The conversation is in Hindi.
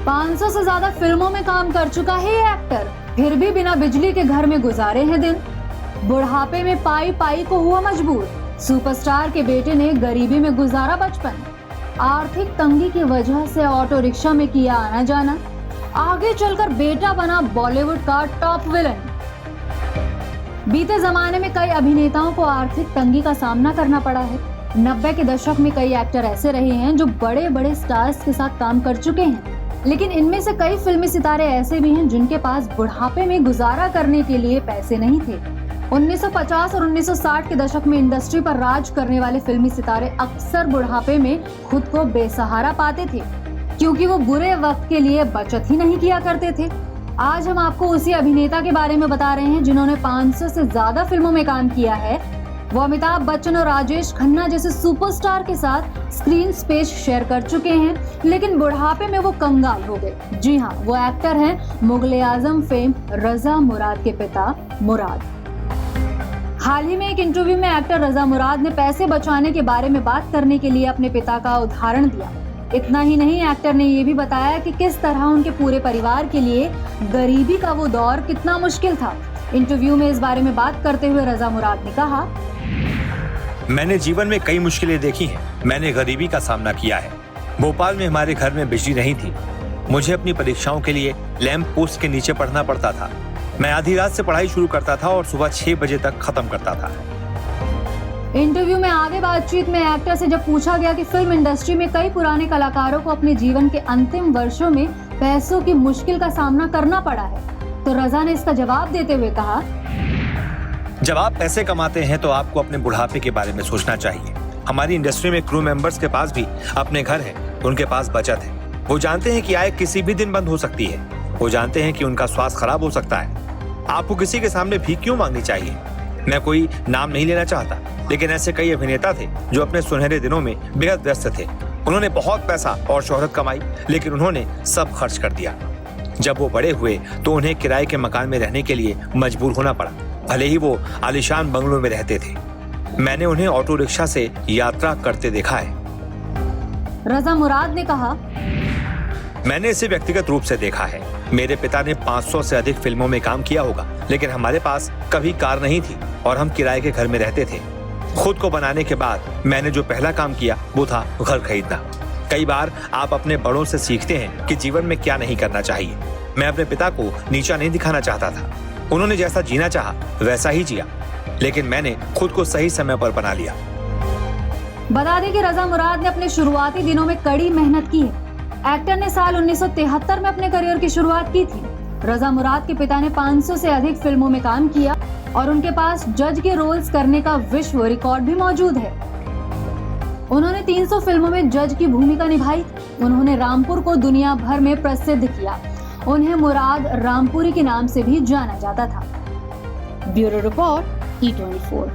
500 से ज्यादा फिल्मों में काम कर चुका है ये एक्टर, फिर भी बिना बिजली के घर में गुजारे हैं दिन। बुढ़ापे में पाई पाई को हुआ मजबूर, सुपरस्टार के बेटे ने गरीबी में गुजारा बचपन। आर्थिक तंगी की वजह से ऑटो रिक्शा में किया आना जाना, आगे चलकर बेटा बना बॉलीवुड का टॉप विलन। बीते जमाने में कई अभिनेताओं को आर्थिक तंगी का सामना करना पड़ा है। 90 के दशक में कई एक्टर ऐसे रहे हैं जो बड़े बड़े स्टार्स के साथ काम कर चुके हैं, लेकिन इनमें से कई फिल्मी सितारे ऐसे भी हैं जिनके पास बुढ़ापे में गुजारा करने के लिए पैसे नहीं थे। 1950 और 1960 के दशक में इंडस्ट्री पर राज करने वाले फिल्मी सितारे अक्सर बुढ़ापे में खुद को बेसहारा पाते थे, क्योंकि वो बुरे वक्त के लिए बचत ही नहीं किया करते थे। आज हम आपको उसी अभिनेता के बारे में बता रहे हैं जिन्होंने 500 से ज्यादा फिल्मों में काम किया है। वो अमिताभ बच्चन और राजेश खन्ना जैसे सुपरस्टार के साथ स्क्रीन स्पेस शेयर कर चुके हैं, लेकिन बुढ़ापे में वो कंगाल हो गए। जी हाँ, वो एक्टर हैं मुगले आजम फेम रजा मुराद के पिता मुराद। हाल ही में एक इंटरव्यू में एक्टर रजा मुराद ने पैसे बचाने के बारे में बात करने के लिए अपने पिता का उदाहरण दिया। इतना ही नहीं, एक्टर ने ये भी बताया कि किस तरह उनके पूरे परिवार के लिए गरीबी का वो दौर कितना मुश्किल था। इंटरव्यू में इस बारे में बात करते हुए रजा मुराद ने कहा, मैंने जीवन में कई मुश्किलें देखी हैं। मैंने गरीबी का सामना किया है। भोपाल में हमारे घर में बिजली नहीं थी। मुझे अपनी परीक्षाओं के लिए लैंप पोस्ट के नीचे पढ़ना पड़ता था। मैं आधी रात से पढ़ाई शुरू करता था और सुबह 6 बजे तक खत्म करता था। इंटरव्यू में आगे बातचीत में एक्टर से जब पूछा गया कि फिल्म इंडस्ट्री में कई पुराने कलाकारों को अपने जीवन के अंतिम वर्षों में पैसों की मुश्किल का सामना करना पड़ा है, तो रजा ने इसका जवाब देते हुए कहा, जब आप पैसे कमाते हैं तो आपको अपने बुढ़ापे के बारे में सोचना चाहिए। हमारी इंडस्ट्री में क्रू मेंबर्स के पास भी अपने घर है, उनके पास बचत है। वो जानते हैं कि आय किसी भी दिन बंद हो सकती है। वो जानते हैं कि उनका स्वास्थ्य खराब हो सकता है। आपको किसी के सामने भीख क्यों मांगनी चाहिए? मैं कोई नाम नहीं लेना चाहता, लेकिन ऐसे कई अभिनेता थे जो अपने सुनहरे दिनों में बेहद व्यस्त थे। उन्होंने बहुत पैसा और शोहरत कमाई, लेकिन उन्होंने सब खर्च कर दिया। जब वो बड़े हुए तो उन्हें किराए के मकान में रहने के लिए मजबूर होना पड़ा, भले ही वो आलीशान बंगलों में रहते थे। मैंने उन्हें ऑटो रिक्शा से यात्रा करते देखा है। रजा मुराद ने कहा, मैंने इसे व्यक्तिगत रूप से देखा है। मेरे पिता ने 500 से अधिक फिल्मों में काम किया होगा, लेकिन हमारे पास कभी कार नहीं थी और हम किराए के घर में रहते थे। खुद को बनाने के बाद मैंने जो पहला काम किया वो था घर खरीदना। कई बार आप अपने बड़ों से सीखते हैं कि जीवन में क्या नहीं करना चाहिए। मैं अपने पिता को नीचा नहीं दिखाना चाहता था। उन्होंने जैसा जीना चाहा वैसा ही जिया, लेकिन मैंने खुद को सही समय पर बना लिया। बता दें कि रजा मुराद ने अपने शुरुआती दिनों में कड़ी मेहनत की है। एक्टर ने साल 1973 में अपने करियर की शुरुआत की थी। रजा मुराद के पिता ने 500 से अधिक फिल्मों में काम किया और उनके पास जज के रोल्स करने का विश्व रिकॉर्ड भी मौजूद है। उन्होंने 300 फिल्मों में जज की भूमिका निभाई। उन्होंने रामपुर को दुनिया भर में प्रसिद्ध किया। उन्हें मुराद रामपुरी के नाम से भी जाना जाता था। Bureau report E24।